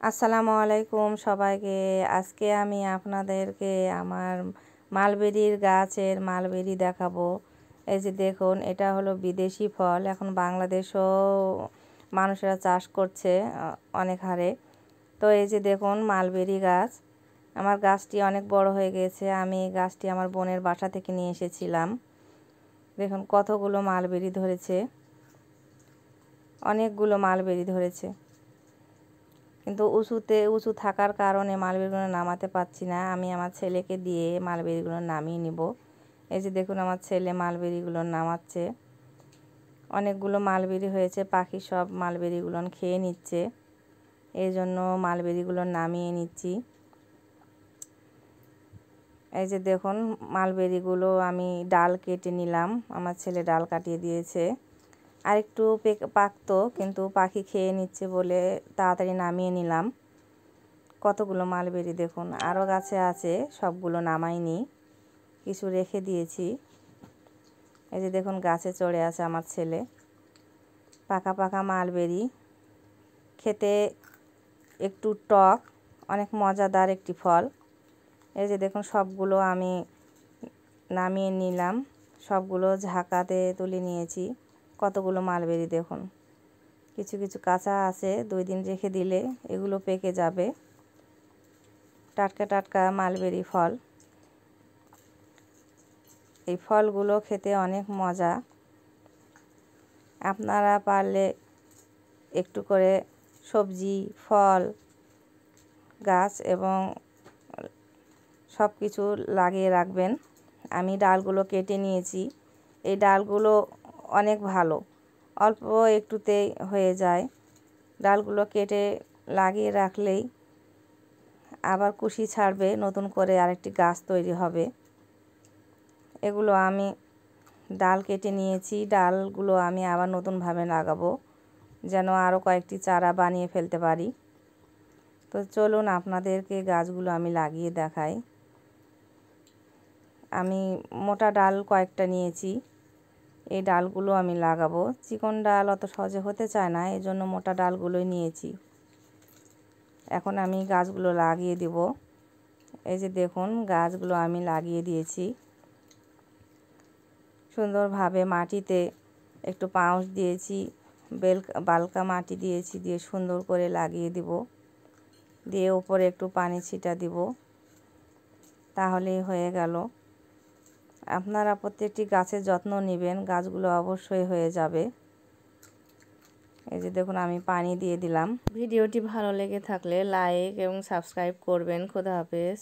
আসসালামু আলাইকুম সবাইকে। আজকে আমি আপনাদেরকে আমার মালবেরির গাছের মালবেরি দেখাবো। এই যে দেখুন, এটা হলো বিদেশি ফল। এখন বাংলাদেশও মানুষেরা চাষ করছে অনেক হারে। তো এই যে দেখুন মালবেরি গাছ। আমার গাছটি অনেক বড় হয়ে গেছে। আমি গাছটি আমার বোনের বাসা থেকে নিয়ে এসেছিলাম। দেখুন কতগুলো মালবেরি ধরেছে, অনেকগুলো মালবেরি ধরেছে। কিন্তু উঁচু থাকার কারণে মালবেরিগুলো নামাতে পারছি না। আমি আমার ছেলেকে দিয়ে মালবেরিগুলো নামিয়ে নিব। এই যে দেখুন আমার ছেলে মালবেরিগুলো নামাচ্ছে। অনেকগুলো মালবেরি হয়েছে, পাখি সব মালবেরিগুলো খেয়ে নিচ্ছে। এই জন্য মালবেরিগুলো নামিয়ে নিচ্ছি। এই যে দেখুন মালবেরিগুলো আমি ডাল কেটে নিলাম, আমার ছেলে ডাল কাটিয়ে দিয়েছে। আর একটু পাকতো, কিন্তু পাখি খেয়ে নিচ্ছে বলে তাড়াতাড়ি নামিয়ে নিলাম। কতগুলো মালবেরি দেখুন, আরও গাছে আছে, সবগুলো নামাইনি, কিছু রেখে দিয়েছি। এই যে দেখুন গাছে চড়ে আছে আমার ছেলে। পাকা পাকা মালবেরি, খেতে একটু টক, অনেক মজাদার একটি ফল। এই যে দেখুন সবগুলো আমি নামিয়ে নিলাম, সবগুলো ঝাঁকাতে তুলে নিয়েছি। কতগুলো মালবেরি দেখুন, কিছু কিছু কাঁচা আছে, 2 দিন রেখে দিলে এগুলো পেকে যাবে। টাটকা টাটকা মালবেরি ফল। এই ফলগুলো খেতে অনেক মজা। আপনারা পারলে একটু করে সবজি, ফল গাছ এবং সব কিছু লাগিয়ে রাখবেন। আমি ডালগুলো কেটে নিয়েছি। এই ডালগুলো অনেক ভালো, অল্প একটুতেই হয়ে যায়। ডালগুলো কেটে লাগিয়ে রাখলেই আবার কুশি ছাড়বে, নতুন করে আরেকটি গাছ তৈরি হবে। এগুলো আমি ডাল কেটে নিয়েছি, ডালগুলো আমি আবার নতুনভাবে লাগাবো, যেন আরও কয়েকটি চারা বানিয়ে ফেলতে পারি। তো চলুন আপনাদেরকে গাছগুলো আমি লাগিয়ে দেখাই। আমি মোটা ডাল কয়েকটা নিয়েছি, এই ডালগুলো আমি লাগাবো। চিকন ডাল অত সহজে হতে চায় না, এই জন্য মোটা ডালগুলোই নিয়েছি। এখন আমি গাছগুলো লাগিয়ে দেব। এই যে দেখুন গাছগুলো আমি লাগিয়ে দিয়েছি। সুন্দরভাবে মাটিতে একটু পাউশ দিয়েছি, বালকা মাটি দিয়েছি, দিয়ে সুন্দর করে লাগিয়ে দিব। দিয়ে উপরে একটু পানি ছিটা দিব, তাহলেই হয়ে গেল। আপনারা প্রত্যেকটি গাছের যত্ন নেবেন, গাছগুলো অবশ্যই হয়ে যাবে। এই যে দেখুন আমি পানি দিয়ে দিলাম। ভিডিওটি ভালো লেগে থাকলে লাইক এবং সাবস্ক্রাইব করবেন। খোদা হাফেজ।